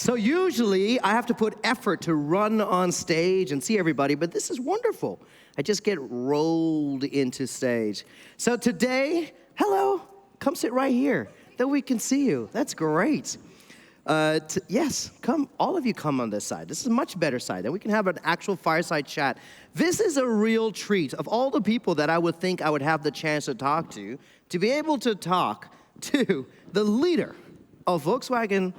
So usually I have to put effort to run on stage and see everybody, but this is wonderful. I just get rolled into stage. So today, hello, come sit right here, then we can see you. That's great. Yes, come, all of you come on this side. This is a much better side, and we can have an actual fireside chat. This is a real treat. Of all the people that I would think I would have the chance to talk to be able to talk to the leader of Volkswagen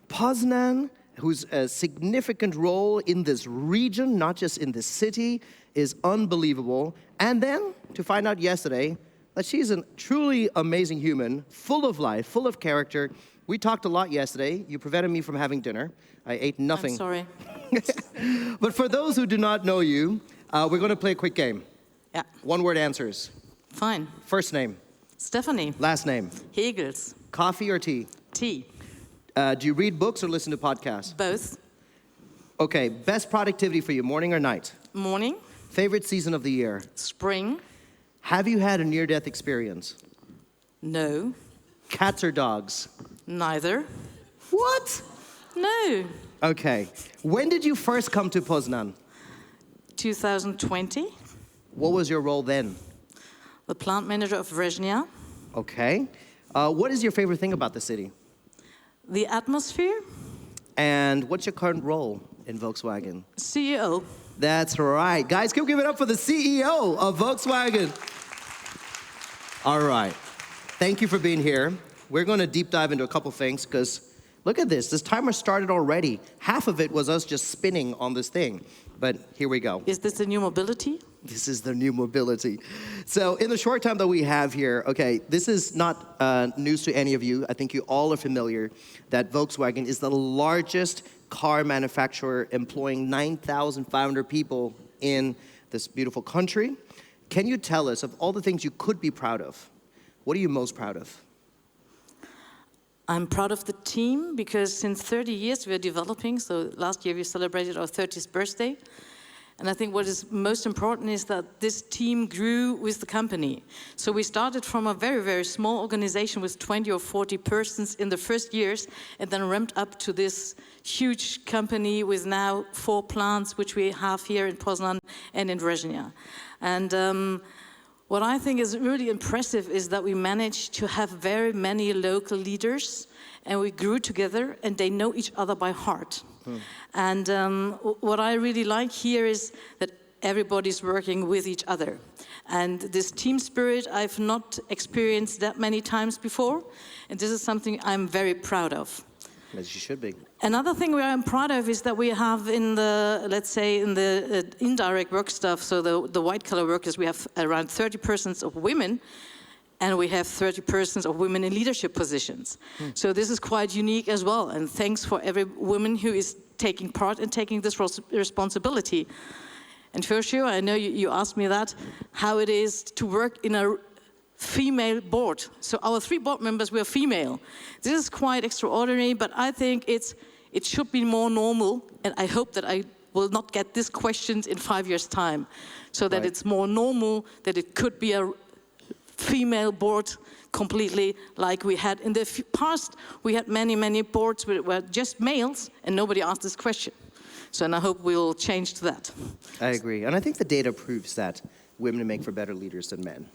Poznań, whose significant role in this region, not just in this city, is unbelievable. And then to find out yesterday that she's a truly amazing human, full of life, full of character. We talked a lot yesterday. You prevented me from having dinner. I ate nothing. I'm sorry. But for those who do not know you, we're going to play a quick game. Yeah. One-word answers. Fine. First name. Stefanie. Last name. Hegels. Coffee or tea? Tea. Do you read books or listen to podcasts? Both. Okay, best productivity for you, morning or night? Morning. Favorite season of the year? Spring. Have you had a near-death experience? No. Cats or dogs? Neither. What? No. Okay. When did you first come to Poznań? 2020. What was your role then? The plant manager of Reznia. Okay. What is your favorite thing about the city? The atmosphere. And what's your current role in Volkswagen? CEO. That's right. Guys, can we give it up for the CEO of Volkswagen? All right. Thank you for being here. We're going to deep dive into a couple things because look at this. This timer started already. Half of it was us just spinning on this thing. But here we go. Is this the new mobility? This is the new mobility. So in the short time that we have here, okay, this is not news to any of you. I think you all are familiar that Volkswagen is the largest car manufacturer employing 9,500 people in this beautiful country. Can you tell us, of all the things you could be proud of, what are you most proud of? I'm proud of the team because since 30 years we're developing. So last year we celebrated our 30th birthday. And I think what is most important is that this team grew with the company. So we started from a very, very small organization with 20 or 40 persons in the first years and then ramped up to this huge company with now 4 plants, which we have here in Poznań and in Reznia. And what I think is really impressive is that we managed to have very many local leaders and we grew together and they know each other by heart. And what I really like here is that everybody's working with each other. And this team spirit I've not experienced that many times before. And this is something I'm very proud of. As you should be. Another thing I'm proud of is that we have in the, let's say, in the indirect work stuff, so the white-collar workers, we have around 30% of women, and we have 30% of women in leadership positions. So this is quite unique as well, and thanks for every woman who is taking part and taking this responsibility. And for sure, I know you asked me that, how it is to work in a female board. So our 3 board members were female. This is quite extraordinary, but I think it should be more normal, and I hope that I will not get these questions in 5 years' time, so that it's more normal, that it could be a female board completely like we had in the past. We had many, many boards where were just males, and nobody asked this question. So, and I hope we'll change to that. I agree, and I think the data proves that women make for better leaders than men.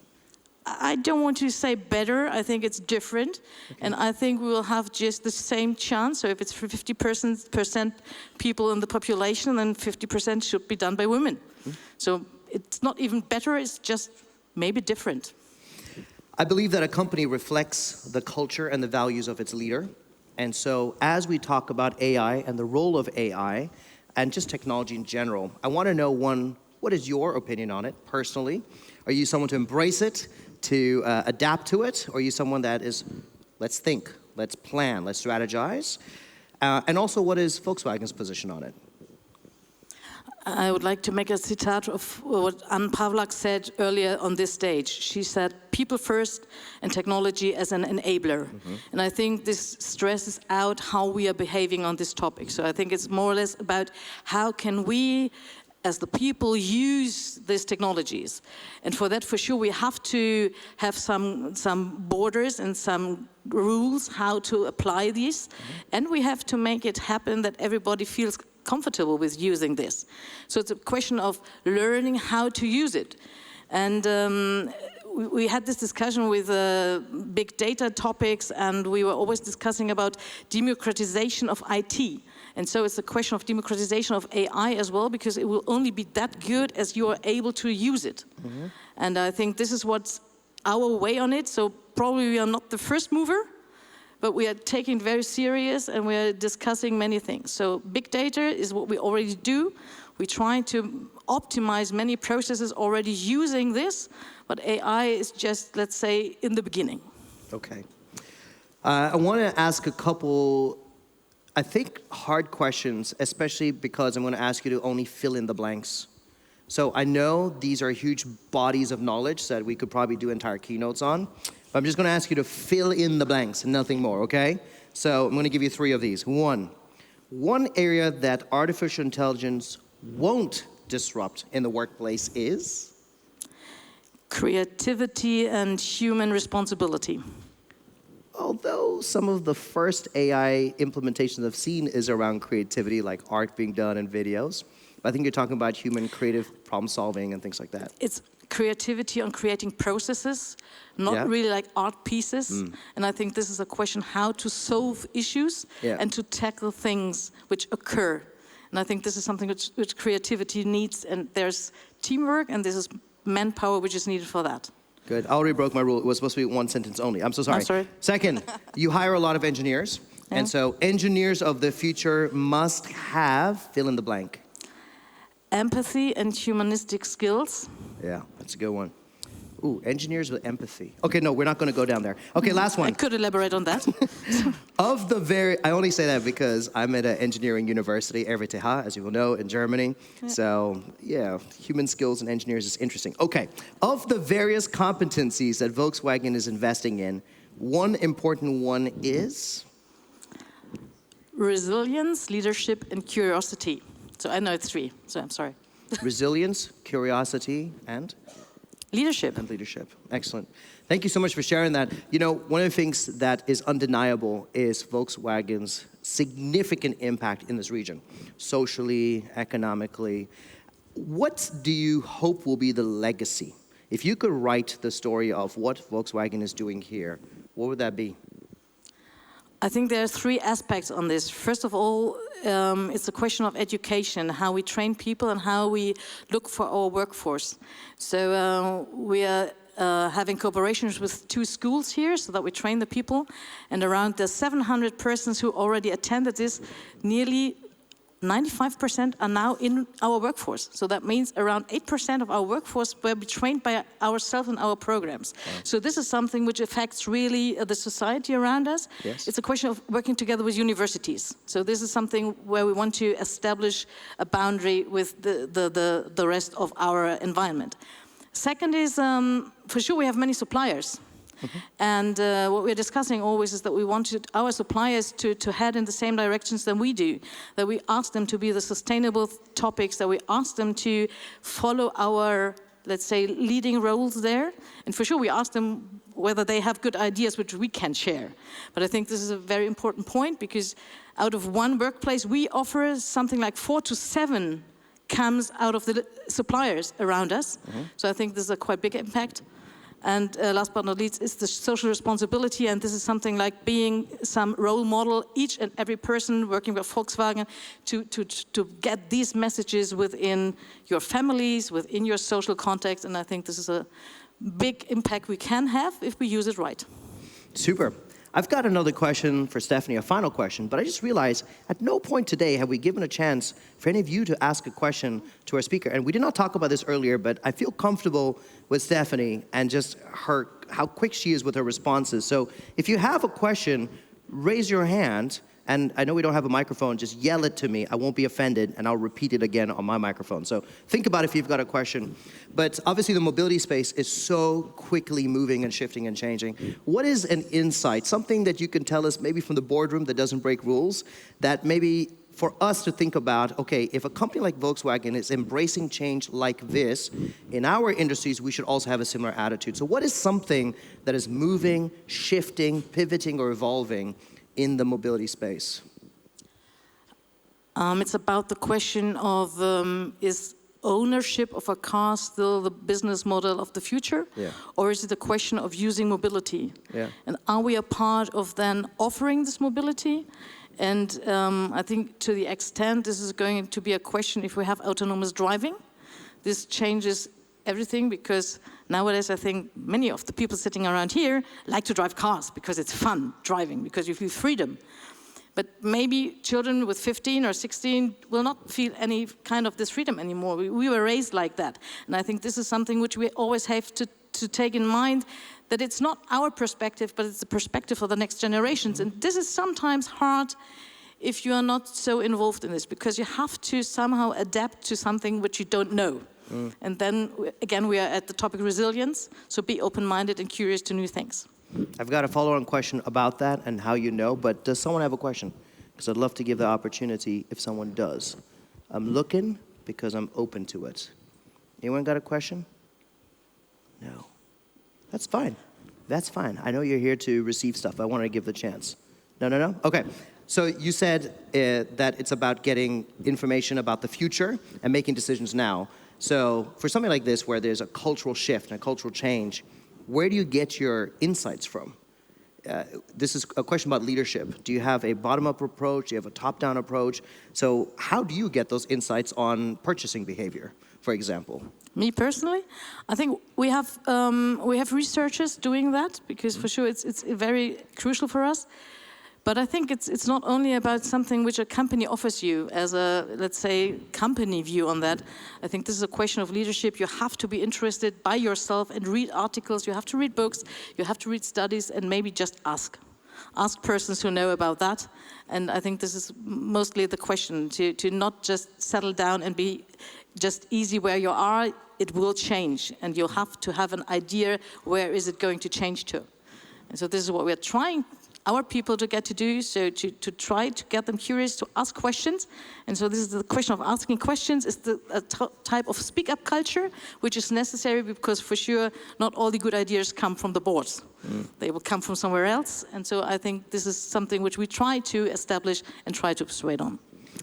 I don't want to say better, I think it's different. Okay. And I think we will have just the same chance. So if it's for 50% people in the population, then 50% should be done by women. So it's not even better, it's just maybe different. I believe that a company reflects the culture and the values of its leader. And so as we talk about AI and the role of AI and just technology in general, I want to know, one, what is your opinion on it personally? Are you someone to embrace it, to adapt to it? Or are you someone that is, let's think, let's plan, let's strategize? And also, what is Volkswagen's position on it? I would like to make a citate of what Anne Pavlak said earlier on this stage. She said, people first and technology as an enabler. And I think this stresses out how we are behaving on this topic. So I think it's more or less about how can we as the people use these technologies. And for that, for sure, we have to have some borders and some rules how to apply these. And we have to make it happen that everybody feels comfortable with using this. So it's a question of learning how to use it. And we had this discussion with big data topics, and we were always discussing about democratization of IT. And so it's a question of democratization of AI as well, because it will only be that good as you are able to use it. And I think this is what's our way on it. So probably we are not the first mover, but we are taking it very serious, and we are discussing many things. So big data is what we already do. We try to optimize many processes already using this, but AI is just, let's say, in the beginning. Okay. I want to ask a couple, I think, hard questions, especially because I'm going to ask you to only fill in the blanks. So I know these are huge bodies of knowledge that we could probably do entire keynotes on. But I'm just going to ask you to fill in the blanks and nothing more, okay? So I'm going to give you 3 of these. One area that artificial intelligence won't disrupt in the workplace is? Creativity and human responsibility. Although some of the first AI implementations I've seen is around creativity, like art being done in videos. I think you're talking about human creative problem solving and things like that. It's creativity on creating processes, not really like art pieces. And I think this is a question how to solve issues and to tackle things which occur. And I think this is something which creativity needs, and there's teamwork, and this is manpower which is needed for that. Good. I already broke my rule. It was supposed to be 1 sentence only. I'm so sorry. I'm sorry. Second, you hire a lot of engineers. And so engineers of the future must have fill in the blank. Empathy and humanistic skills. Yeah, that's a good one. Ooh, engineers with empathy. Okay, no, we're not going to go down there. Okay, last one. I could elaborate on that. I only say that because I'm at an engineering university, RWTH, as you will know, in Germany. Yeah. So, yeah, human skills and engineers is interesting. Okay, of the various competencies that Volkswagen is investing in, one important one is? Resilience, leadership, and curiosity. So I know it's 3, so I'm sorry. Resilience, curiosity, and? Leadership. And leadership. Excellent. Thank you so much for sharing that. You know, one of the things that is undeniable is Volkswagen's significant impact in this region, socially, economically. What do you hope will be the legacy? If you could write the story of what Volkswagen is doing here, what would that be? I think there are 3 aspects on this. First of all, it's a question of education, how we train people and how we look for our workforce. So we are having cooperations with 2 schools here so that we train the people. And around the 700 persons who already attended this, nearly 95% are now in our workforce. So that means around 8% of our workforce will be trained by ourselves in our programs. Wow. So this is something which affects really the society around us. Yes. It's a question of working together with universities. So this is something where we want to establish a boundary with the rest of our environment. Second is, for sure we have many suppliers. And what we're discussing always is that we wanted our suppliers to head in the same directions than we do, that we ask them to be the sustainable topics, that we ask them to follow our, let's say, leading roles there. And for sure we ask them whether they have good ideas which we can share. But I think this is a very important point, because out of one workplace we offer something like 4 to 7 comes out of the suppliers around us. So I think this is a quite big impact. And last but not least is the social responsibility, and this is something like being some role model, each and every person working with Volkswagen, to get these messages within your families, within your social context, and I think this is a big impact we can have if we use it right. Super. I've got another question for Stefanie, a final question, but I just realized at no point today have we given a chance for any of you to ask a question to our speaker. And we did not talk about this earlier, but I feel comfortable with Stefanie and just how quick she is with her responses. So if you have a question, raise your hand. And I know we don't have a microphone, just yell it to me. I won't be offended, and I'll repeat it again on my microphone. So think about if you've got a question. But obviously the mobility space is so quickly moving and shifting and changing. What is an insight, something that you can tell us maybe from the boardroom that doesn't break rules, that maybe for us to think about, okay, if a company like Volkswagen is embracing change like this, in our industries, we should also have a similar attitude. So what is something that is moving, shifting, pivoting, or evolving in the mobility space? It's about the question of is ownership of a car still the business model of the future? Yeah. Or is it a question of using mobility? Yeah. And are we a part of then offering this mobility? And I think to the extent this is going to be a question if we have autonomous driving, this changes everything, because nowadays I think many of the people sitting around here like to drive cars because it's fun driving, because you feel freedom. But maybe children with 15 or 16 will not feel any kind of this freedom anymore. We were raised like that. And I think this is something which we always have to take in mind, that it's not our perspective, but it's the perspective of the next generations. And this is sometimes hard if you are not so involved in this, because you have to somehow adapt to something which you don't know. And then, again, we are at the topic resilience, so be open-minded and curious to new things. I've got a follow-on question about that and how you know, but does someone have a question? Because I'd love to give the opportunity if someone does. I'm looking because I'm open to it. Anyone got a question? No. That's fine. That's fine. I know you're here to receive stuff. I want to give the chance. No? Okay. So you said that it's about getting information about the future and making decisions now. So for something like this, where there's a cultural shift and a cultural change, where do you get your insights from? This is a question about leadership. Do you have a bottom-up approach? Do you have a top-down approach? So how do you get those insights on purchasing behavior, for example? Me personally, I think we have researchers doing that, because for sure it's very crucial for us. But I think it's not only about something which a company offers you as a, let's say, company view on that. I think this is a question of leadership. You have to be interested by yourself and read articles. You have to read books. You have to read studies, and maybe just ask. Ask persons who know about that. And I think this is mostly the question, to not just settle down and be just easy where you are. It will change, and you'll have to have an idea where is it going to change to. And so this is what we're trying our people to get to do, so to try to get them curious, to ask questions. And so this is the question of asking questions, is a type of speak-up culture, which is necessary, because for sure not all the good ideas come from the boards. They will come from somewhere else. And so I think this is something which we try to establish and try to persuade on.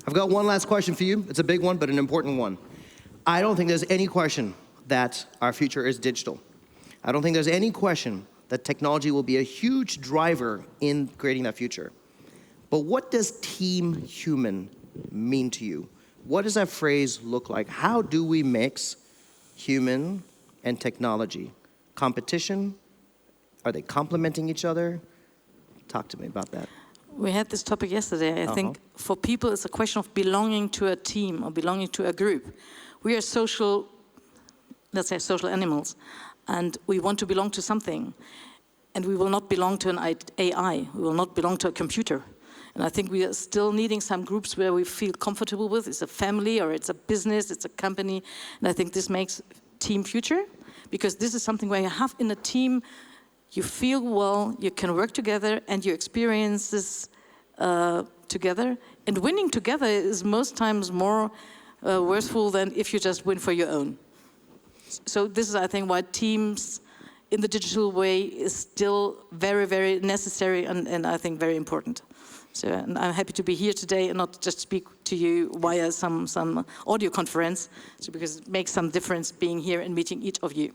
I've got one last question for you. It's a big one, but an important one. I don't think there's any question that our future is digital. I don't think there's any question that technology will be a huge driver in creating that future. But what does team human mean to you? What does that phrase look like? How do we mix human and technology? Competition? Are they complementing each other? Talk to me about that. We had this topic yesterday. I think for people it's a question of belonging to a team or belonging to a group. We are social, let's say social animals, and we want to belong to something. And we will not belong to an AI. We will not belong to a computer. And I think we are still needing some groups where we feel comfortable with. It's a family, or it's a business, it's a company. And I think this makes team future, because this is something where you have in a team, you feel well, you can work together, and you experience this together. And winning together is most times more worthwhile than if you just win for your own. So this is, I think, why teams in the digital way is still very, very necessary and I think very important. So and I'm happy to be here today and not just speak to you via some audio conference, so because it makes some difference being here and meeting each of you.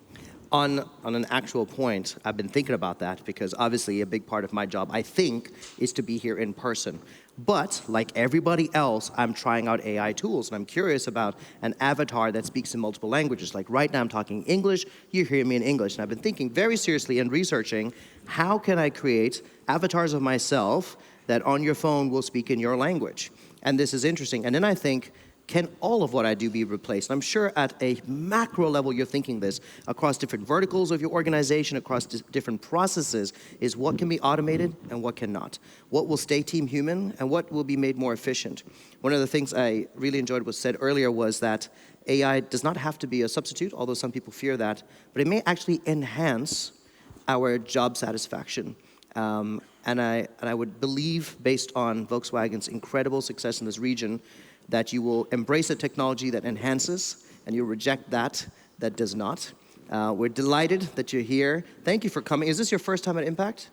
On an actual point, I've been thinking about that, because obviously a big part of my job, I think, is to be here in person. But like everybody else, I'm trying out AI tools, and I'm curious about an avatar that speaks in multiple languages. Like right now I'm talking English, you hear me in English. And I've been thinking very seriously and researching, how can I create avatars of myself that on your phone will speak in your language? And this is interesting. And then I think, can all of what I do be replaced? I'm sure at a macro level you're thinking this, across different verticals of your organization, across different processes, is what can be automated and what cannot? What will stay team human and what will be made more efficient? One of the things I really enjoyed was said earlier was that AI does not have to be a substitute, although some people fear that, but it may actually enhance our job satisfaction. And I would believe, based on Volkswagen's incredible success in this region, that you will embrace a technology that enhances, and you'll reject that does not. We're delighted that you're here. Thank you for coming. Is this your first time at Impact?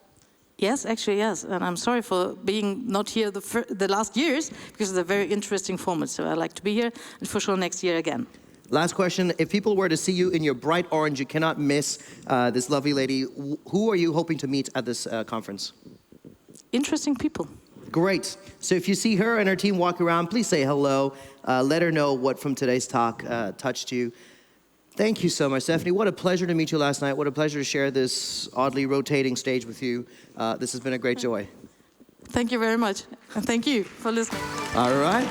Yes, actually, yes. And I'm sorry for being not here the last years, because it's a very interesting format. So I like to be here, and for sure next year again. Last question. If people were to see you in your bright orange, you cannot miss this lovely lady. Who are you hoping to meet at this conference? Interesting people. Great. So if you see her and her team walk around, please say hello. Let her know what from today's talk touched you. Thank you so much, Stefanie. What a pleasure to meet you last night. What a pleasure to share this oddly rotating stage with you. This has been a great joy. Thank you very much. And thank you for listening. All right.